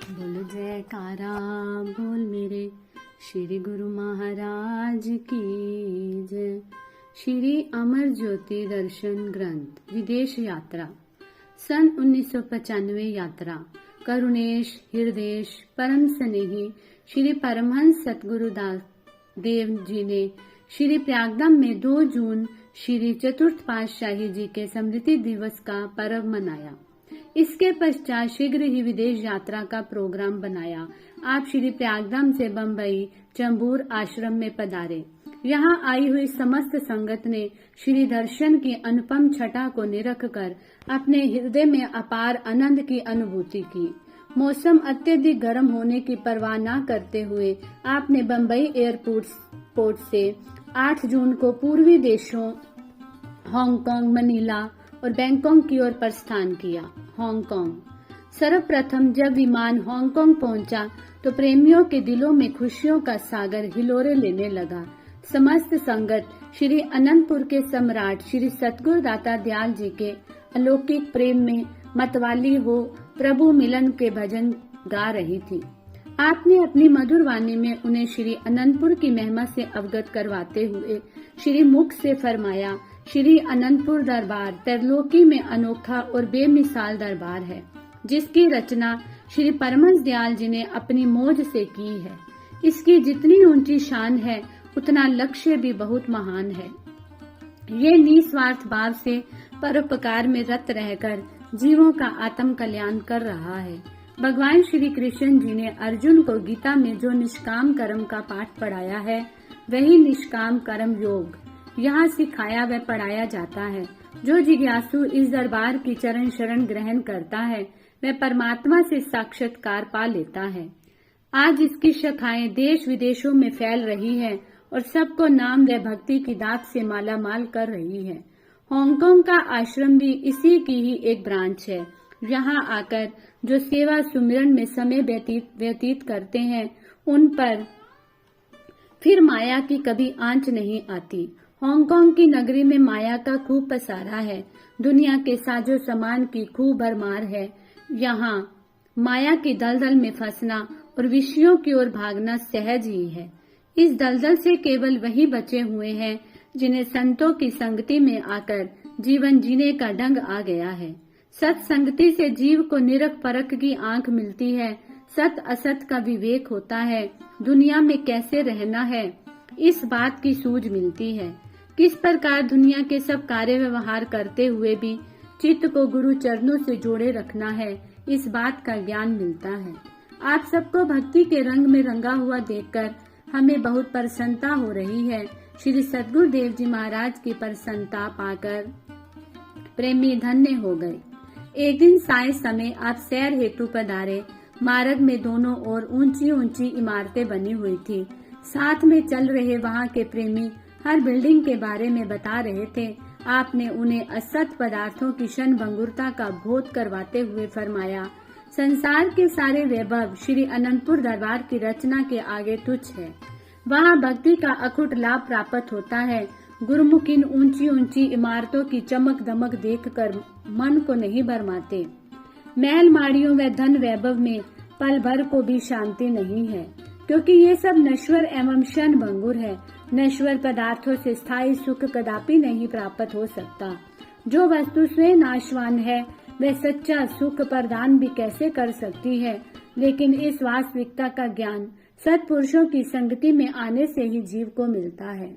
बोल जयकारा बोल मेरे श्री गुरु महाराज की जय। श्री अमर ज्योति दर्शन ग्रंथ विदेश यात्रा सन 1995 यात्रा करुणेश हृदेश परम स्नेही श्री परमहंस सतगुरु देव जी ने श्री प्रयागधाम में 2 जून श्री चतुर्थ पातशाही जी के स्मृति दिवस का पर्व मनाया। इसके पश्चात शीघ्र ही विदेश यात्रा का प्रोग्राम बनाया। आप श्री प्रयागधाम से बम्बई चंबूर आश्रम में पधारे। यहाँ आई हुई समस्त संगत ने श्री दर्शन की अनुपम छटा को निरख कर अपने हृदय में अपार आनंद की अनुभूति की। मौसम अत्यधिक गर्म होने की परवाह न करते हुए आपने बम्बई एयरपोर्ट से 8 जून को पूर्वी देशों हांगकांग, मनीला और बैंकॉक की ओर प्रस्थान किया। हांगकांग सर्वप्रथम जब विमान हांगकांग पहुंचा तो प्रेमियों के दिलों में खुशियों का सागर हिलोरे लेने लगा। समस्त संगत श्री अनंतपुर के सम्राट श्री सतगुरु दाता दयाल जी के अलौकिक प्रेम में मतवाली हो प्रभु मिलन के भजन गा रही थी। आपने अपनी मधुर वाणी में उन्हें श्री अनंतपुर की महिमा से अवगत करवाते हुए श्री मुख से फरमाया, श्री अनंतपुर दरबार त्रैलोकी में अनोखा और बेमिसाल दरबार है, जिसकी रचना श्री परमहंस दयाल जी ने अपनी मौज से की है। इसकी जितनी ऊंची शान है उतना लक्ष्य भी बहुत महान है। ये निस्वार्थ भाव से परोपकार में रत रहकर जीवों का आत्म कल्याण कर रहा है। भगवान श्री कृष्ण जी ने अर्जुन को गीता में जो निष्काम कर्म का पाठ पढ़ाया है, वही निष्काम कर्म योग यहाँ सिखाया व पढ़ाया जाता है। जो जिज्ञासु इस दरबार की चरण शरण ग्रहण करता है, वह परमात्मा से साक्षात्कार पा लेता है। आज इसकी शाखाएं देश विदेशों में फैल रही है और सबको नाम व भक्ति की दात से माला माल कर रही है। हांगकांग का आश्रम भी इसी की ही एक ब्रांच है। यहाँ आकर जो सेवा सुमिरन में समय व्यतीत करते हैं, उन पर फिर माया की कभी आंच नहीं आती। हांगकांग की नगरी में माया का खूब पसारा है। दुनिया के साजो सामान की खूब भरमार है। यहाँ माया की दलदल में फंसना और विषयों की ओर भागना सहज ही है। इस दलदल से केवल वही बचे हुए हैं जिन्हें संतों की संगति में आकर जीवन जीने का ढंग आ गया है। सत्संगति से जीव को निरख परख की आंख मिलती है। सत असत का विवेक होता है। दुनिया में कैसे रहना है, इस बात की सूझ मिलती है। किस प्रकार दुनिया के सब कार्य व्यवहार करते हुए भी चित्त को गुरु चरणों से जोड़े रखना है, इस बात का ज्ञान मिलता है। आप सबको भक्ति के रंग में रंगा हुआ देखकर हमें बहुत प्रसन्नता हो रही है। श्री सतगुरु देव जी महाराज की प्रसन्नता पाकर प्रेमी धन्य हो गए। एक दिन साय समय आप सैर हेतु पधारे। मार्ग में दोनों ओर ऊंची ऊंची इमारतें बनी हुई थी। साथ में चल रहे वहाँ के प्रेमी हर बिल्डिंग के बारे में बता रहे थे। आपने उन्हें असत पदार्थों की क्षण भंगुरता का बोध करवाते हुए फरमाया, संसार के सारे वैभव श्री अनंतपुर दरबार की रचना के आगे तुच्छ है। वहाँ भक्ति का अखुट लाभ प्राप्त होता है। गुरुमुख इन ऊंची ऊंची इमारतों की चमक दमक देखकर मन को नहीं भरमाते। महल माड़ियों व धन वैभव में पल भर को भी शांति नहीं है, क्योंकि ये सब नश्वर एवं क्षण भंगुर है। नश्वर पदार्थों से स्थायी सुख कदापि नहीं प्राप्त हो सकता। जो वस्तु स्वयं नाशवान है, वह सच्चा सुख प्रदान भी कैसे कर सकती है। लेकिन इस वास्तविकता का ज्ञान सत्पुरुषों की संगति में आने से ही जीव को मिलता है।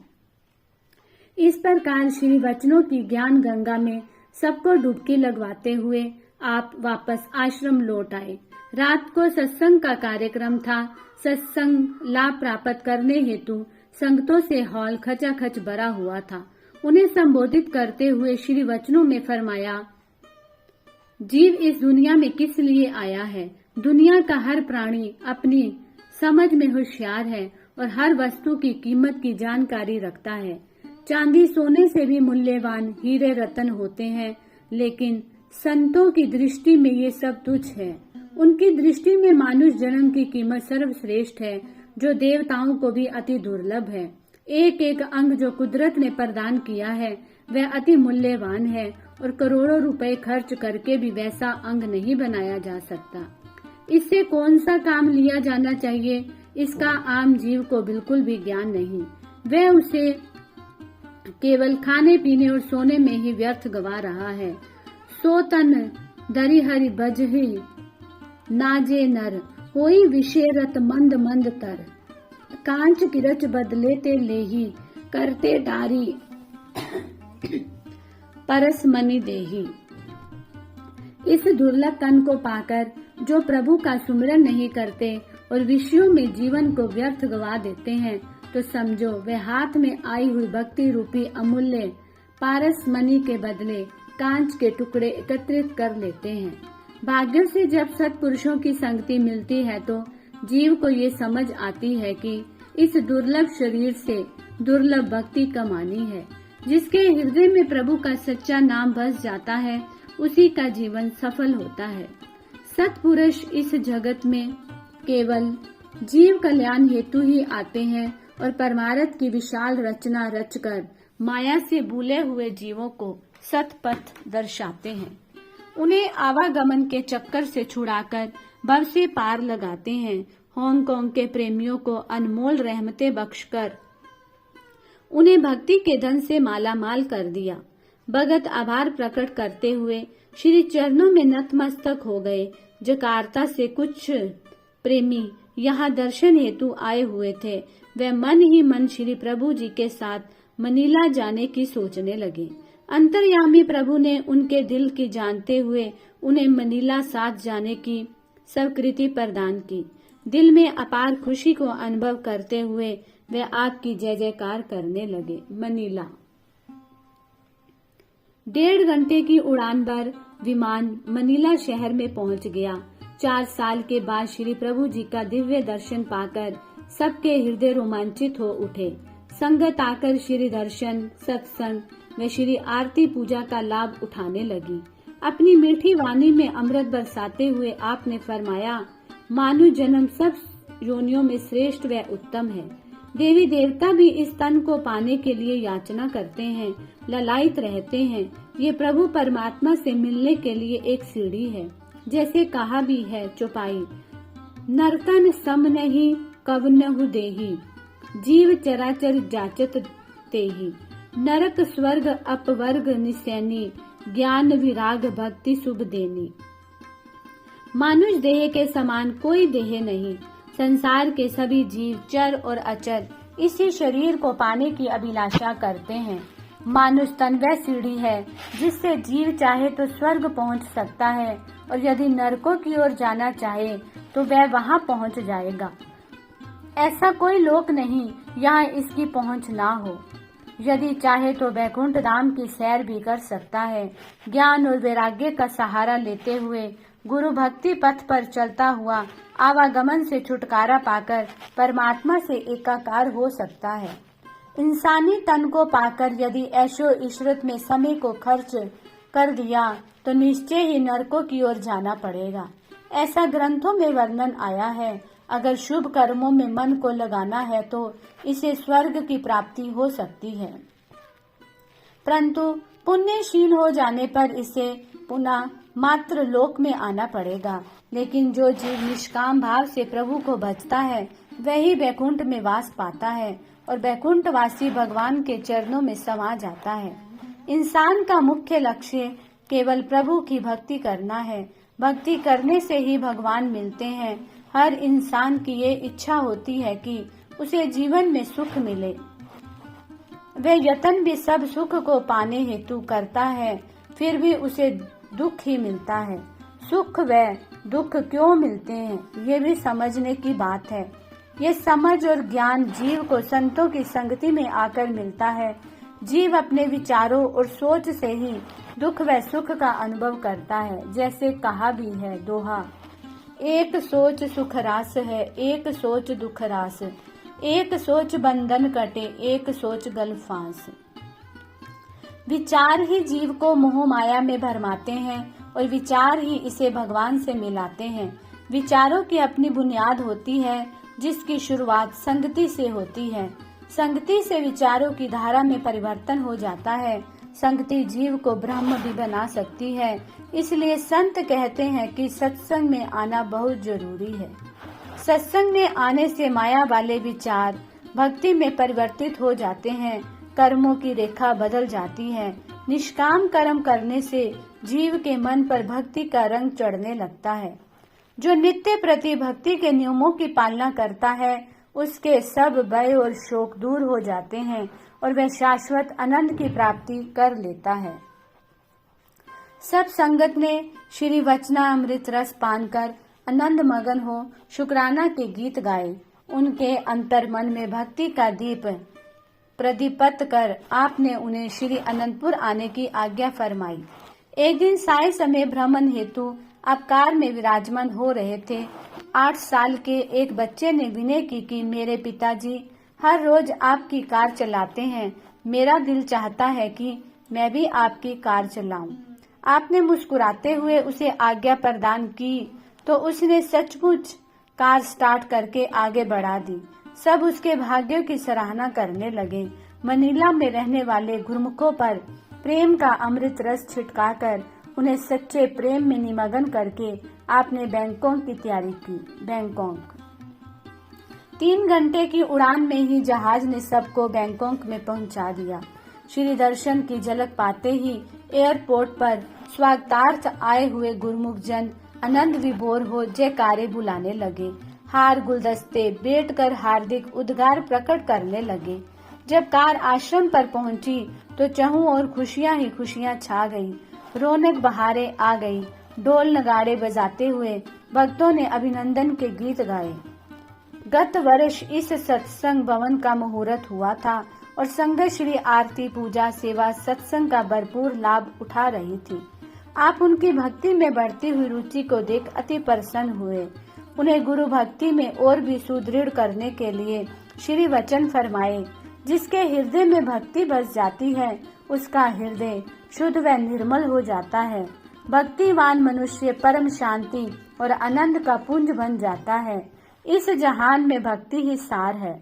इस प्रकार श्री वचनों की ज्ञान गंगा में सबको डुबकी लगवाते हुए आप वापस आश्रम लौट आए। रात को सत्संग का कार्यक्रम था। सत्संग लाभ प्राप्त करने हेतु संगतों से हॉल खचाखच भरा हुआ था। उन्हें संबोधित करते हुए श्री वचनों में फरमाया, जीव इस दुनिया में किस लिए आया है। दुनिया का हर प्राणी अपनी समझ में होशियार है और हर वस्तु की कीमत की जानकारी रखता है। चांदी सोने से भी मूल्यवान हीरे रतन होते हैं, लेकिन संतों की दृष्टि में ये सब तुच्छ है। उनकी दृष्टि में मानुष जन्म की कीमत सर्वश्रेष्ठ है, जो देवताओं को भी अति दुर्लभ है। एक एक अंग जो कुदरत ने प्रदान किया है, वह अति मूल्यवान है और करोड़ों रुपए खर्च करके भी वैसा अंग नहीं बनाया जा सकता। इससे कौन सा काम लिया जाना चाहिए, इसका आम जीव को बिल्कुल भी ज्ञान नहीं। वह उसे केवल खाने पीने और सोने में ही व्यर्थ गवा रहा है। सो तन दरी हरि बजहि नाजे नर, होई विषेरत मंद मंद तर, कांच किरच बदले ते लेही, करते डारी परस मनि देही। इस दुर्लभ तन को पाकर जो प्रभु का सुमिरन नहीं करते और विषयों में जीवन को व्यर्थ गवा देते हैं, तो समझो वे हाथ में आई हुई भक्ति रूपी अमूल्य पारस मणि के बदले कांच के टुकड़े एकत्रित कर लेते हैं। भाग्य से जब सत्पुरुषों की संगति मिलती है तो जीव को ये समझ आती है कि इस दुर्लभ शरीर से दुर्लभ भक्ति कमानी है। जिसके हृदय में प्रभु का सच्चा नाम बस जाता है, उसी का जीवन सफल होता है। सत्पुरुष इस जगत में केवल जीव कल्याण हेतु ही आते हैं और परमार्थ की विशाल रचना रचकर माया से भूले हुए जीवों को सतपथ दर्शाते हैं। उन्हें आवागमन के चक्कर से छुड़ाकर भव से पार लगाते हैं। हांगकांग के प्रेमियों को अनमोल रहमतें बख्शकर उन्हें भक्ति के धन से माला माल कर दिया। भगत आभार प्रकट करते हुए श्री चरणों में नतमस्तक हो गए। जकार्ता से कुछ प्रेमी यहाँ दर्शन हेतु आए हुए थे। वे मन ही मन श्री प्रभु जी के साथ मनीला जाने की सोचने लगे। अंतर्यामी प्रभु ने उनके दिल की जानते हुए उन्हें मनीला साथ जाने की स्वीकृति प्रदान की। दिल में अपार खुशी को अनुभव करते हुए वे आपकी जय जयकार करने लगे। मनीला 1.5 घंटे की उड़ान पर विमान मनीला शहर में पहुंच गया। 4 साल के बाद श्री प्रभु जी का दिव्य दर्शन पाकर सबके हृदय रोमांचित हो उठे। संगत आकर श्री दर्शन, सत्संग व श्री आरती पूजा का लाभ उठाने लगी। अपनी मीठी वाणी में अमृत बरसाते हुए आपने फरमाया, मानव जन्म सब योनियों में श्रेष्ठ व उत्तम है। देवी देवता भी इस तन को पाने के लिए याचना करते हैं, ललायित रहते हैं। ये प्रभु परमात्मा से मिलने के लिए एक सीढ़ी है। जैसे कहा भी है चौपाई, नरतन सम नहीं कवनहु देही, जीव चराचर जाचत तेही, नरक स्वर्ग अपवर्ग निसैनी, ज्ञान विराग भक्ति शुभ देनी। मानुष देह के समान कोई देह नहीं। संसार के सभी जीव चर और अचर इसी शरीर को पाने की अभिलाषा करते हैं। मानुष तन वह सीढ़ी है जिससे जीव चाहे तो स्वर्ग पहुंच सकता है और यदि नरकों की ओर जाना चाहे तो वह वहां पहुंच जाएगा। ऐसा कोई लोक नहीं यहाँ इसकी पहुंच ना हो। यदि चाहे तो वैकुंठ धाम की सैर भी कर सकता है। ज्ञान और वैराग्य का सहारा लेते हुए गुरु भक्ति पथ पर चलता हुआ आवागमन से छुटकारा पाकर परमात्मा से एकाकार हो सकता है। इंसानी तन को पाकर यदि ऐशो इशरत में समय को खर्च कर दिया तो निश्चय ही नरकों की ओर जाना पड़ेगा। ऐसा ग्रंथों में वर्णन आया है। अगर शुभ कर्मों में मन को लगाना है तो इसे स्वर्ग की प्राप्ति हो सकती है, परंतु पुण्यशील हो जाने पर इसे पुनः मात्र लोक में आना पड़ेगा। लेकिन जो जीव निष्काम भाव से प्रभु को भजता है वही वैकुंठ में वास पाता है और वैकुंठवासी भगवान के चरणों में समा जाता है। इंसान का मुख्य लक्ष्य केवल प्रभु की भक्ति करना है। भक्ति करने से ही भगवान मिलते हैं। हर इंसान की ये इच्छा होती है कि उसे जीवन में सुख मिले। वह यत्न भी सब सुख को पाने हेतु करता है, फिर भी उसे दुख ही मिलता है। सुख व दुख क्यों मिलते हैं, ये भी समझने की बात है। ये समझ और ज्ञान जीव को संतों की संगति में आकर मिलता है। जीव अपने विचारों और सोच से ही दुख व सुख का अनुभव करता है। जैसे कहा भी है दोहा, एक सोच सुख रास है, एक सोच दुख रास, एक सोच बंधन कटे, एक सोच गल फांस। विचार ही जीव को मोह माया में भरमाते हैं और विचार ही इसे भगवान से मिलाते हैं। विचारों की अपनी बुनियाद होती है जिसकी शुरुआत संगति से होती है। संगति से विचारों की धारा में परिवर्तन हो जाता है। संगति जीव को ब्रह्म भी बना सकती है। इसलिए संत कहते हैं कि सत्संग में आना बहुत जरूरी है। सत्संग में आने से माया वाले विचार भक्ति में परिवर्तित हो जाते हैं। कर्मों की रेखा बदल जाती है। निष्काम कर्म करने से जीव के मन पर भक्ति का रंग चढ़ने लगता है। जो नित्य प्रति भक्ति के नियमों की पालना करता है, उसके सब भय और शोक दूर हो जाते हैं और वह शाश्वत आनंद की प्राप्ति कर लेता है। सब संगत ने श्री वचनामृत रस पान कर आनंद मगन हो शुक्राना के गीत गाए। उनके अंतर मन में भक्ति का दीप प्रदीप्त कर आपने उन्हें श्री अनंतपुर आने की आज्ञा फरमाई। एक दिन साय समय भ्रमण हेतु आप कार में विराजमान हो रहे थे। 8 साल के एक बच्चे ने विनय की कि मेरे पिताजी हर रोज आपकी कार चलाते हैं। मेरा दिल चाहता है कि मैं भी आपकी कार चलाऊं। आपने मुस्कुराते हुए उसे आज्ञा प्रदान की तो उसने सचमुच कार स्टार्ट करके आगे बढ़ा दी। सब उसके भाग्यों की सराहना करने लगे। मनीला में रहने वाले गुरमुखों पर प्रेम का अमृत रस छिटकाकर उन्हें सच्चे प्रेम में निमग्न करके आपने बैंकॉक की तैयारी की। बैंकॉक 3 घंटे की उड़ान में ही जहाज ने सबको बैंकॉक में पहुंचा दिया। श्री दर्शन की झलक पाते ही एयरपोर्ट पर स्वागतार्थ आए हुए गुरमुख जन आनंद विभोर हो जयकारे बुलाने लगे। हार गुलदस्ते बैठकर हार्दिक उद्गार प्रकट करने लगे। जब कार आश्रम पर पहुंची तो चहुं और खुशियां ही खुशियां छा गई। रौनक बहारें आ गई। ढोल नगाड़े बजाते हुए भक्तों ने अभिनंदन के गीत गाए। गत वर्ष इस सत्संग भवन का मुहूर्त हुआ था और संगत श्री आरती पूजा सेवा सत्संग का भरपूर लाभ उठा रही थी। आप उनकी भक्ति में बढ़ती हुई रुचि को देख अति प्रसन्न हुए। उन्हें गुरु भक्ति में और भी सुदृढ़ करने के लिए श्री वचन फरमाए। जिसके हृदय में भक्ति बस जाती है उसका हृदय शुद्ध व निर्मल हो जाता है। भक्तिवान मनुष्य परम शांति और आनंद का पुंज बन जाता है। इस जहान में भक्ति ही सार है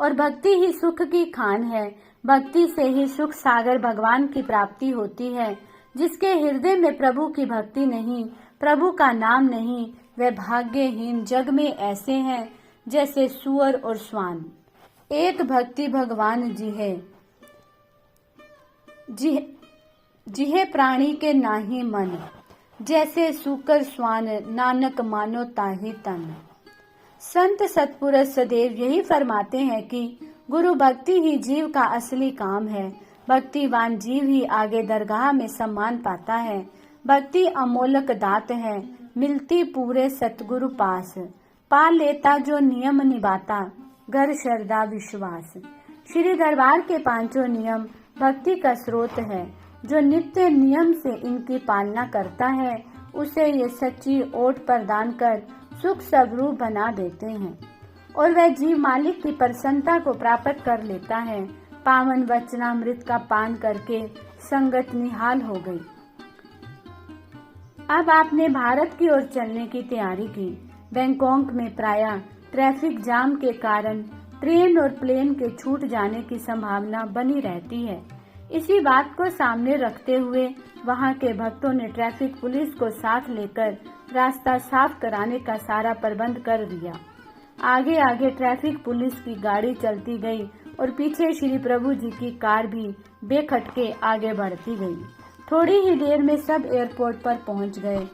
और भक्ति ही सुख की खान है। भक्ति से ही सुख सागर भगवान की प्राप्ति होती है। जिसके हृदय में प्रभु की भक्ति नहीं, प्रभु का नाम नहीं, वे भाग्यहीन जग में ऐसे हैं जैसे सुअर और स्वान। एक भक्ति भगवान जी है जिहे प्राणी के नाही मन, जैसे सूकर स्वान नानक मानो ताहि तन। संत सतपुरुष सदैव यही फरमाते हैं कि गुरु भक्ति ही जीव का असली काम है। भक्तिवान जीव ही आगे दरगाह में सम्मान पाता है। भक्ति अमोलक दात है, मिलती पूरे सतगुरु पास। पा लेता जो नियम निभाता, घर श्रद्धा विश्वास। श्री दरबार के 5 नियम भक्ति का स्रोत है। जो नित्य नियम से इनकी पालना करता है उसे ये सच्ची ओट प्रदान कर सुख स्वरूप बना देते हैं और वह जीव मालिक की प्रसन्नता को प्राप्त कर लेता है। पावन वचनामृत का पान करके संगत निहाल हो गई। अब आपने भारत की ओर चलने की तैयारी की। बैंकॉक में प्रायः ट्रैफिक जाम के कारण ट्रेन और प्लेन के छूट जाने की संभावना बनी रहती है। इसी बात को सामने रखते हुए वहां के भक्तों ने ट्रैफिक पुलिस को साथ लेकर रास्ता साफ कराने का सारा प्रबंध कर दिया। आगे आगे ट्रैफिक पुलिस की गाड़ी चलती गई और पीछे श्री प्रभु जी की कार भी बेखटके आगे बढ़ती गई। थोड़ी ही देर में सब एयरपोर्ट पर पहुंच गए।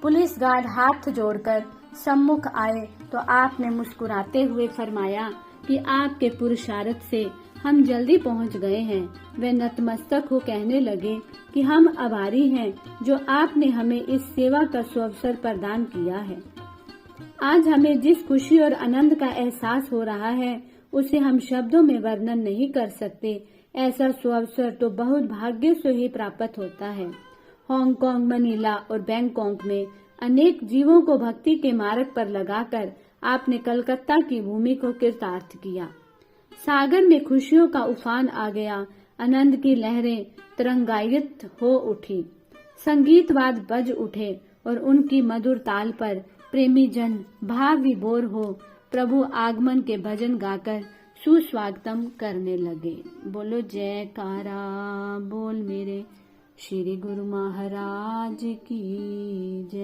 पुलिस गार्ड हाथ जोड़कर सम्मुख आए तो आपने मुस्कुराते हुए फरमाया कि आपके पुरुषार्थ से हम जल्दी पहुंच गए हैं। वे नतमस्तक हो कहने लगे कि हम आभारी हैं जो आपने हमें इस सेवा का सुअवसर प्रदान किया है। आज हमें जिस खुशी और आनंद का एहसास हो रहा है उसे हम शब्दों में वर्णन नहीं कर सकते। ऐसा सुअवसर तो बहुत भाग्य से ही प्राप्त होता है। हांगकांग, मनीला और बैंकॉक में अनेक जीवों को भक्ति के मार्ग पर लगाकर आपने कलकत्ता की भूमि को कृतार्थ किया। सागर में खुशियों का उफान आ गया। आनंद की लहरें तरंगायित हो उठी। संगीतवाद बज उठे और उनकी मधुर ताल पर प्रेमी जन भाव विभोर हो प्रभु आगमन के भजन गाकर सुस्वागतम करने लगे। बोलो जयकारा बोल मेरे श्री गुरु महाराज की जय।